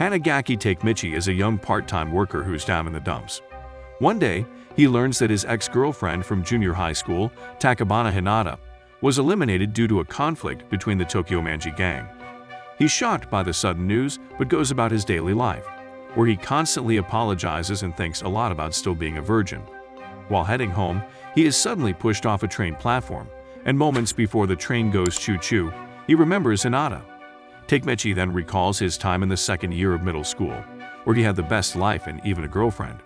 Hanagaki Takemichi is a young part-time worker who's down in the dumps. One day, he learns that his ex-girlfriend from junior high school, Takemichi Hanagaki, was eliminated due to a conflict between the Tokyo Manji gang. He's shocked by the sudden news but goes about his daily life, where he constantly apologizes and thinks a lot about still being a virgin. While heading home, he is suddenly pushed off a train platform, and moments before the train goes choo-choo, he remembers Naoto. Takemichi then recalls his time in the second year of middle school, where he had the best life and even a girlfriend.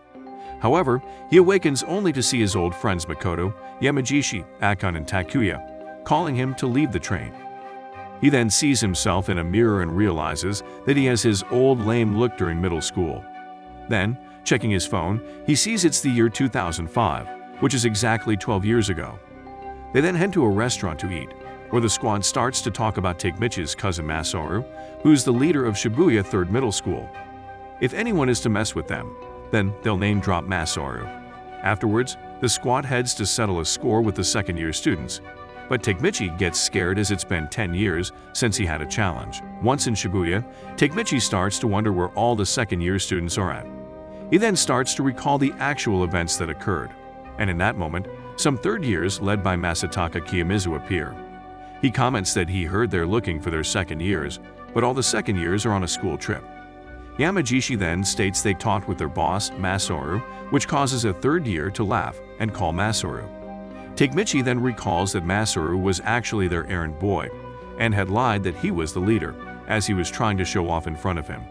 However, he awakens only to see his old friends Makoto, Yamagishi, Akon and Takuya calling him to leave the train. He then sees himself in a mirror and realizes that he has his old lame look during middle school. Then, checking his phone, he sees it's the year 2005, which is exactly 12 years ago. They then head to a restaurant to eat, where the squad starts to talk about Takemichi's cousin Masaru, who's the leader of Shibuya 3rd Middle School. If anyone is to mess with them, then they'll name-drop Masaru. Afterwards, the squad heads to settle a score with the second-year students. But Takemichi gets scared as it's been 10 years since he had a challenge. Once in Shibuya, Takemichi starts to wonder where all the second-year students are at. He then starts to recall the actual events that occurred. And in that moment, some third years led by Masataka Kiyomizu appear. He comments that he heard they're looking for their second years, but all the second years are on a school trip. Yamagishi then states they talked with their boss, Masaru, which causes a third year to laugh and call Masaru. Takemichi then recalls that Masaru was actually their errand boy and had lied that he was the leader, as he was trying to show off in front of him.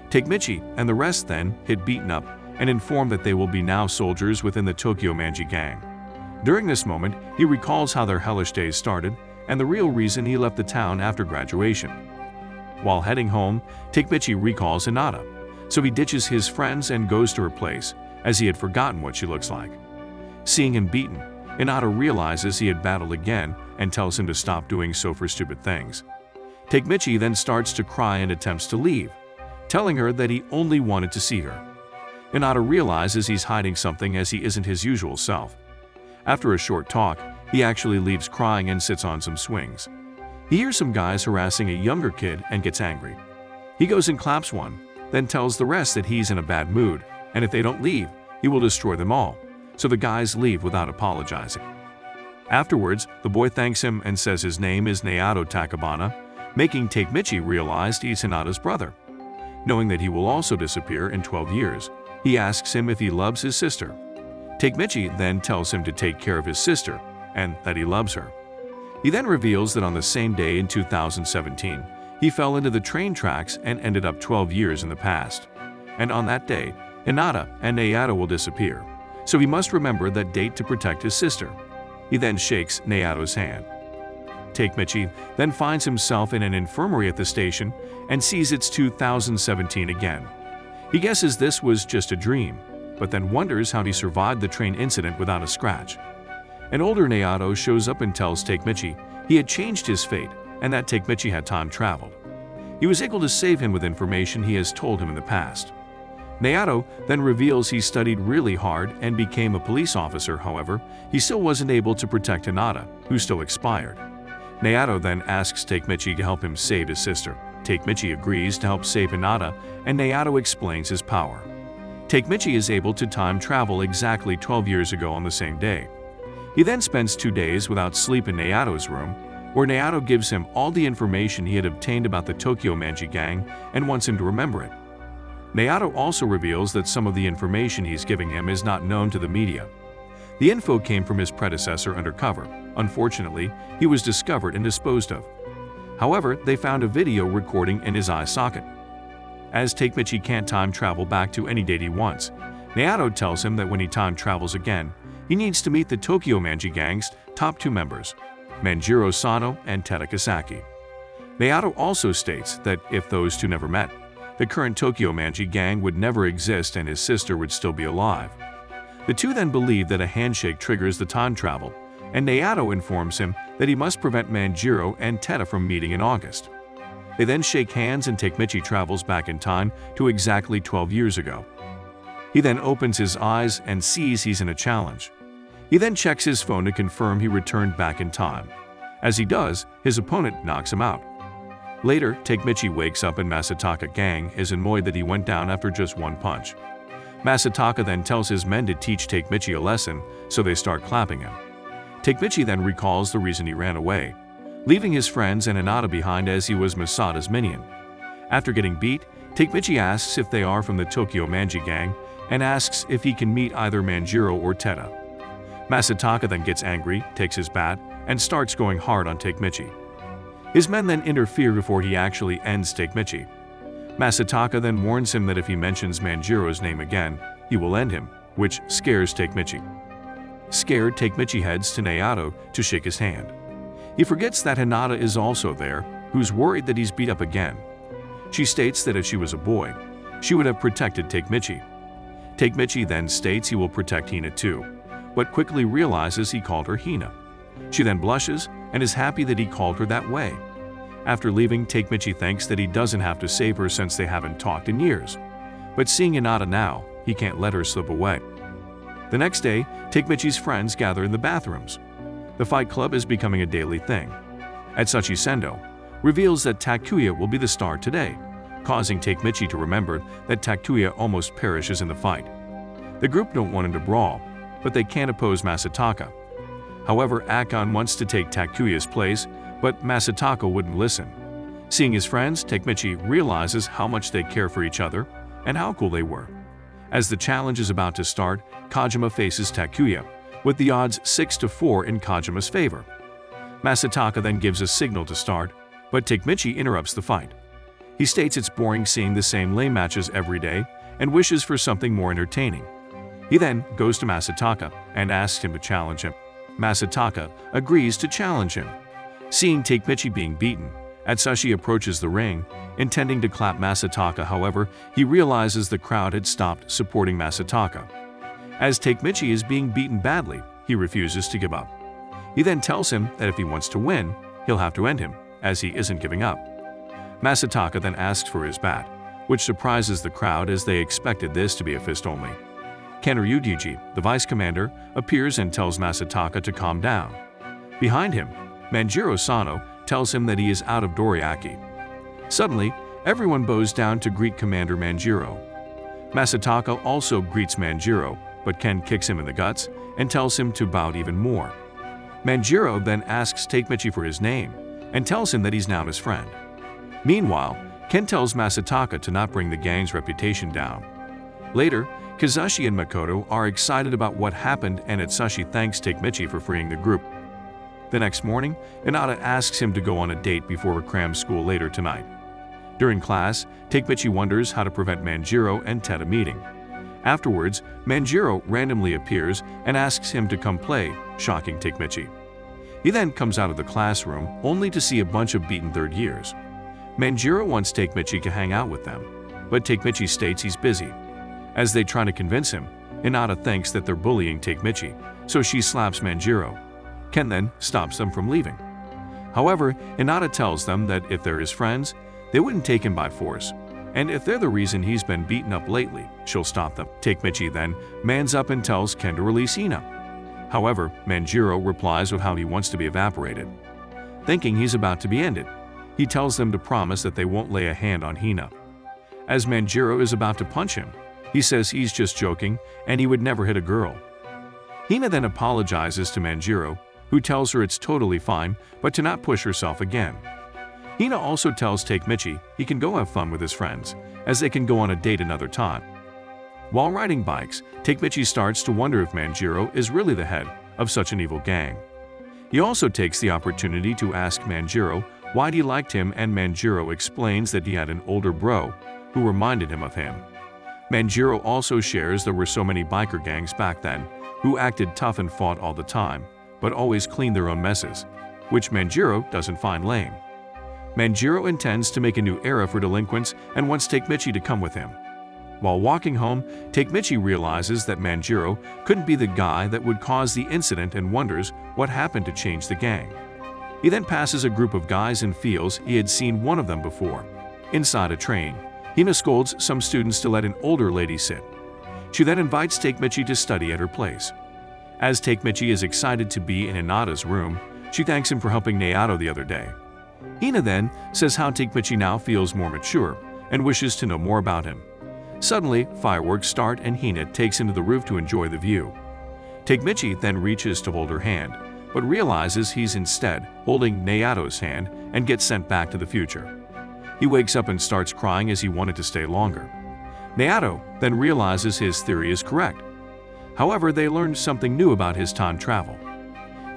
Takemichi and the rest then hit beaten up and inform that they will be now soldiers within the Tokyo Manji gang. During this moment, he recalls how their hellish days started and the real reason he left the town after graduation. While heading home, Takemichi recalls Hinata, so he ditches his friends and goes to her place, as he had forgotten what she looks like. Seeing him beaten, Naoto realizes he had battled again and tells him to stop doing so for stupid things. Takemichi then starts to cry and attempts to leave, telling her that he only wanted to see her. Naoto realizes he's hiding something as he isn't his usual self. After a short talk, he actually leaves crying and sits on some swings. He hears some guys harassing a younger kid and gets angry. He goes and claps one, then tells the rest that he's in a bad mood, and if they don't leave, he will destroy them all. So the guys leave without apologizing. Afterwards, the boy thanks him and says his name is Naoto Takabana, making Takemichi realize he's Hinata's brother. Knowing that he will also disappear in 12 years, he asks him if he loves his sister. Takemichi then tells him to take care of his sister and that he loves her. He then reveals that on the same day in 2017, he fell into the train tracks and ended up 12 years in the past. And on that day, Hinata and Naoto will disappear. So he must remember that date to protect his sister. He then shakes Naoto's hand. Takemichi then finds himself in an infirmary at the station and sees it's 2017 again. He guesses this was just a dream, but then wonders how he survived the train incident without a scratch. An older Naoto shows up and tells Takemichi he had changed his fate and that Takemichi had time traveled. He was able to save him with information he has told him in the past. Naoto then reveals he studied really hard and became a police officer. However, he still wasn't able to protect Hinata, who still expired. Naoto then asks Takemichi to help him save his sister. Takemichi agrees to help save Hinata, and Naoto explains his power. Takemichi is able to time travel exactly 12 years ago on the same day. He then spends 2 days without sleep in Naoto's room, where Naoto gives him all the information he had obtained about the Tokyo Manji gang and wants him to remember it. Naoto also reveals that some of the information he's giving him is not known to the media. The info came from his predecessor undercover. Unfortunately, he was discovered and disposed of. However, they found a video recording in his eye socket. As Takemichi can't time travel back to any date he wants, Naoto tells him that when he time travels again, he needs to meet the Tokyo Manji gang's top 2 members, Manjiro Sano and Tada Kasaki. Naoto also states that if those two never met, the current Tokyo Manji gang would never exist and his sister would still be alive. The two then believe that a handshake triggers the time travel, and Naoto informs him that he must prevent Manjiro and Tada from meeting in August. They then shake hands and Takemichi travels back in time to exactly 12 years ago. He then opens his eyes and sees he's in a challenge. He then checks his phone to confirm he returned back in time. As he does, his opponent knocks him out. Later, Takemichi wakes up and Masataka gang is annoyed that he went down after just one punch. Masataka then tells his men to teach Takemichi a lesson, so they start clapping him. Takemichi then recalls the reason he ran away, leaving his friends and Hinata behind as he was Masada's minion. After getting beat, Takemichi asks if they are from the Tokyo Manji gang and asks if he can meet either Manjiro or Teta. Masataka then gets angry, takes his bat, and starts going hard on Takemichi. His men then interfere before he actually ends Takemichi. Masataka then warns him that if he mentions Manjiro's name again, he will end him, which scares Takemichi. Scared, Takemichi heads to Naoto to shake his hand. He forgets that Hinata is also there, who's worried that he's beat up again. She states that if she was a boy, she would have protected Takemichi. Takemichi then states he will protect Hina too, but quickly realizes he called her Hina. She then blushes and is happy that he called her that way. After leaving, Takemichi thinks that he doesn't have to save her since they haven't talked in years. But seeing Hinata now, he can't let her slip away. The next day, Takemichi's friends gather in the bathrooms. The Fight Club is becoming a daily thing. Atsushi Sendo reveals that Takuya will be the star today, causing Takemichi to remember that Takuya almost perishes in the fight. The group don't want him to brawl, but they can't oppose Masataka. However, Akon wants to take Takuya's place, but Masataka wouldn't listen. Seeing his friends, Takemichi realizes how much they care for each other and how cool they were. As the challenge is about to start, Kojima faces Takuya, with the odds 6-4 in Kojima's favor. Masataka then gives a signal to start, but Takemichi interrupts the fight. He states it's boring seeing the same lame matches every day and wishes for something more entertaining. He then goes to Masataka and asks him to challenge him. Masataka agrees to challenge him. Seeing Takemichi being beaten, Atsushi approaches the ring, intending to clap Masataka. However, he realizes the crowd had stopped supporting Masataka. As Takemichi is being beaten badly, he refuses to give up. He then tells him that if he wants to win, he'll have to end him, as he isn't giving up. Masataka then asks for his bat, which surprises the crowd as they expected this to be a fist only. Ken Ryuji, the vice commander, appears and tells Masataka to calm down. Behind him, Manjiro Sano tells him that he is out of Doriaki. Suddenly, everyone bows down to greet Commander Manjiro. Masataka also greets Manjiro, but Ken kicks him in the guts and tells him to bow even more. Manjiro then asks Takemichi for his name and tells him that he's now his friend. Meanwhile, Ken tells Masataka to not bring the gang's reputation down. Later, Kazushi and Makoto are excited about what happened and Atsushi thanks Takemichi for freeing the group. The next morning, Hinata asks him to go on a date before a cram school later tonight. During class, Takemichi wonders how to prevent Manjiro and Teta meeting. Afterwards, Manjiro randomly appears and asks him to come play, shocking Takemichi. He then comes out of the classroom only to see a bunch of beaten third years. Manjiro wants Takemichi to hang out with them, but Takemichi states he's busy. As they try to convince him, Hinata thinks that they're bullying Takemichi, so she slaps Manjiro. Ken then stops them from leaving. However, Hinata tells them that if they're his friends, they wouldn't take him by force, and if they're the reason he's been beaten up lately, she'll stop them. Takemichi then mans up and tells Ken to release Hina. However, Manjiro replies with how he wants to be evaporated. Thinking he's about to be ended, he tells them to promise that they won't lay a hand on Hina. As Manjiro is about to punch him, he says he's just joking and he would never hit a girl. Hina then apologizes to Manjiro, who tells her it's totally fine, but to not push herself again. Hina also tells Takemichi he can go have fun with his friends, as they can go on a date another time. While riding bikes, Takemichi starts to wonder if Manjiro is really the head of such an evil gang. He also takes the opportunity to ask Manjiro why he liked him, and Manjiro explains that he had an older bro who reminded him of him. Manjiro also shares there were so many biker gangs back then who acted tough and fought all the time, but always cleaned their own messes, which Manjiro doesn't find lame. Manjiro intends to make a new era for delinquents and wants Takemichi to come with him. While walking home, Takemichi realizes that Manjiro couldn't be the guy that would cause the incident and wonders what happened to change the gang. He then passes a group of guys and feels he had seen one of them before. Inside a train, Hina scolds some students to let an older lady sit. She then invites Takemichi to study at her place. As Takemichi is excited to be in Hinata's room, she thanks him for helping Naoto the other day. Hina then says how Takemichi now feels more mature and wishes to know more about him. Suddenly, fireworks start and Hina takes him to the roof to enjoy the view. Takemichi then reaches to hold her hand, but realizes he's instead holding Naoto's hand and gets sent back to the future. He wakes up and starts crying as he wanted to stay longer. Naoto then realizes his theory is correct. However, they learn something new about his time travel.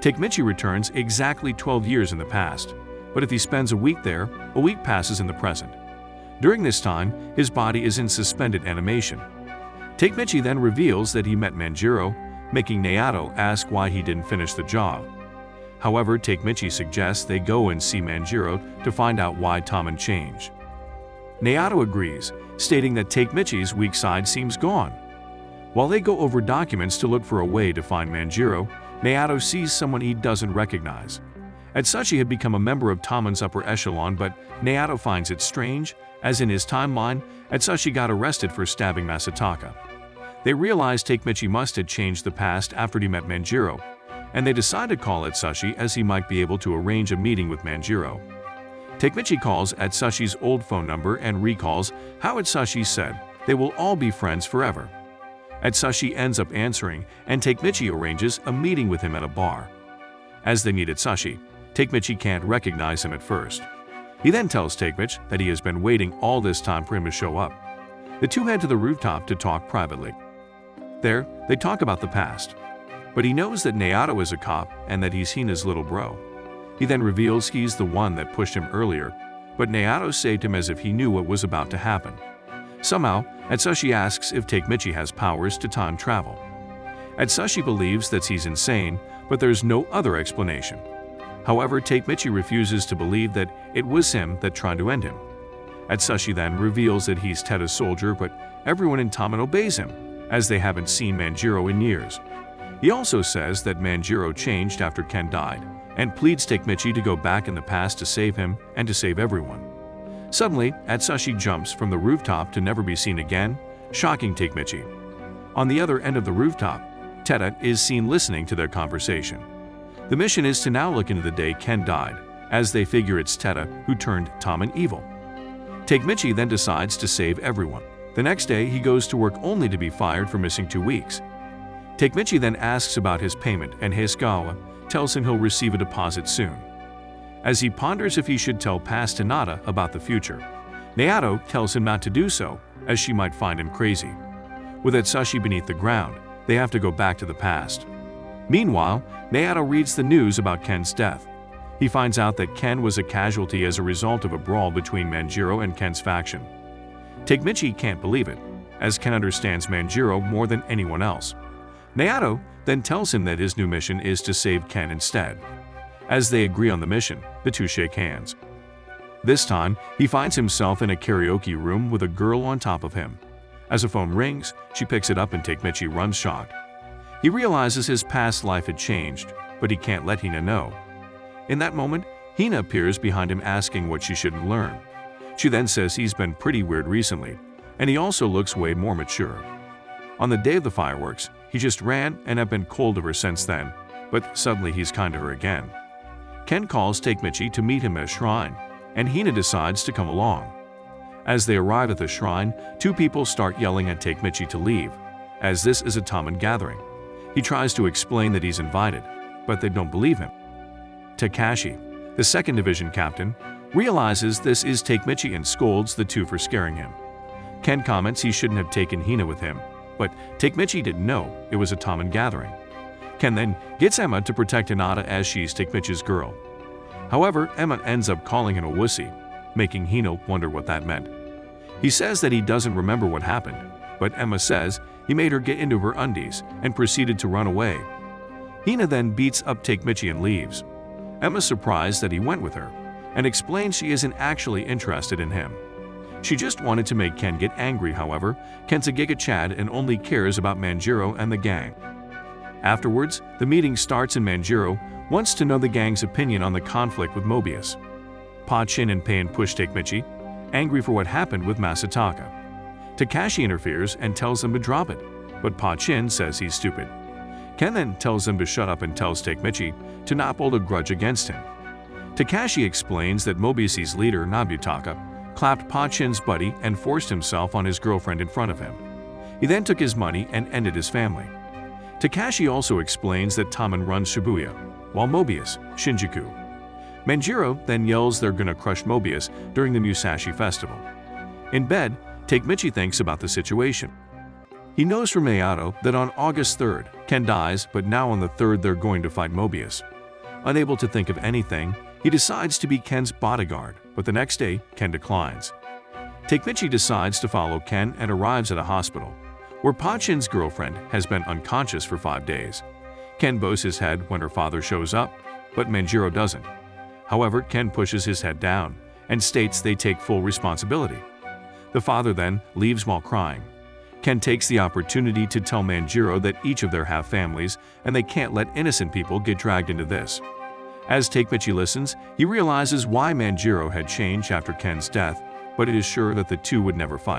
Takemichi returns exactly 12 years in the past, but if he spends a week there, a week passes in the present. During this time, his body is in suspended animation. Takemichi then reveals that he met Manjiro, making Naoto ask why he didn't finish the job. However, Takemichi suggests they go and see Manjiro to find out why Toman changed. Naoto agrees, stating that Takemichi's weak side seems gone. While they go over documents to look for a way to find Manjiro, Naoto sees someone he doesn't recognize. Atsushi had become a member of Toman's upper echelon, but Naoto finds it strange, as in his timeline, Atsushi got arrested for stabbing Masataka. They realize Takemichi must have changed the past after he met Manjiro, and they decide to call Atsushi as he might be able to arrange a meeting with Manjiro. Takemichi calls Atsushi's old phone number and recalls how Atsushi said they will all be friends forever. Atsushi ends up answering, and Takemichi arranges a meeting with him at a bar. As they meet Atsushi, Takemichi can't recognize him at first. He then tells Takemichi that he has been waiting all this time for him to show up. The two head to the rooftop to talk privately. There, they talk about the past. But he knows that Naoto is a cop and that he's Hina's little bro. He then reveals he's the one that pushed him earlier, but Naoto saved him as if he knew what was about to happen. Somehow, Atsushi asks if Takemichi has powers to time travel. Atsushi believes that he's insane, but there's no other explanation. However, Takemichi refuses to believe that it was him that tried to end him. Atsushi then reveals that he's Teda's soldier, but everyone in Toman obeys him, as they haven't seen Manjiro in years. He also says that Manjiro changed after Ken died, and pleads Takemichi to go back in the past to save him and to save everyone. Suddenly, Atsushi jumps from the rooftop to never be seen again, shocking Takemichi. On the other end of the rooftop, Teda is seen listening to their conversation. The mission is to now look into the day Ken died, as they figure it's Teda who turned Toman evil. Takemichi then decides to save everyone. The next day, he goes to work only to be fired for missing 2 weeks. Takemichi then asks about his payment, and Hisakawa tells him he'll receive a deposit soon. As he ponders if he should tell past Hinata about the future, Naoto tells him not to do so, as she might find him crazy. With Atsushi beneath the ground, they have to go back to the past. Meanwhile, Naoto reads the news about Ken's death. He finds out that Ken was a casualty as a result of a brawl between Manjiro and Ken's faction. Takemichi can't believe it, as Ken understands Manjiro more than anyone else. Naoto then tells him that his new mission is to save Ken instead. As they agree on the mission, the two shake hands. This time, he finds himself in a karaoke room with a girl on top of him. As a phone rings, she picks it up and Takemichi runs shocked. He realizes his past life had changed, but he can't let Hina know. In that moment, Hina appears behind him asking what she shouldn't learn. She then says he's been pretty weird recently, and he also looks way more mature. On the day of the fireworks, he just ran and have been cold ever since then, but suddenly he's kind to her again. Ken calls Takemichi to meet him at a shrine, and Hina decides to come along. As they arrive at the shrine, two people start yelling at Takemichi to leave, as this is a Toman gathering. He tries to explain that he's invited, but they don't believe him. Takashi, the 2nd Division captain, realizes this is Takemichi and scolds the two for scaring him. Ken comments he shouldn't have taken Hina with him, but Takemichi didn't know it was a Toman gathering. Ken then gets Emma to protect Hinata as she's Takemichi's girl. However, Emma ends up calling him a wussy, making Hina wonder what that meant. He says that he doesn't remember what happened, but Emma says he made her get into her undies and proceeded to run away. Hina then beats up Takemichi and leaves. Emma's surprised that he went with her, and explains she isn't actually interested in him. She just wanted to make Ken get angry. However, Ken's a Giga Chad and only cares about Manjiro and the gang. Afterwards, the meeting starts and Manjiro wants to know the gang's opinion on the conflict with Mobius. Pa-Chin and Pain push Takemichi, angry for what happened with Masataka. Takashi interferes and tells them to drop it, but Pa-Chin says he's stupid. Ken then tells him to shut up and tells Takemichi to not hold a grudge against him. Takashi explains that Mobius's leader, Nobutaka, clapped Pachin's buddy and forced himself on his girlfriend in front of him. He then took his money and ended his family. Takashi also explains that Toman runs Shibuya, while Mobius, Shinjuku. Manjiro then yells they're gonna crush Mobius during the Musashi festival. In bed, Takemichi thinks about the situation. He knows from Naoto that on August 3rd, Ken dies, but now on the 3rd they're going to fight Mobius. Unable to think of anything, he decides to be Ken's bodyguard, but the next day, Ken declines. Takemichi decides to follow Ken and arrives at a hospital, where Pachin's girlfriend has been unconscious for 5 days. Ken bows his head when her father shows up, but Manjiro doesn't. However, Ken pushes his head down and states they take full responsibility. The father then leaves while crying. Ken takes the opportunity to tell Manjiro that each of them have families and they can't let innocent people get dragged into this. As Takemichi listens, he realizes why Manjiro had changed after Ken's death, but it is sure that the two would never fight.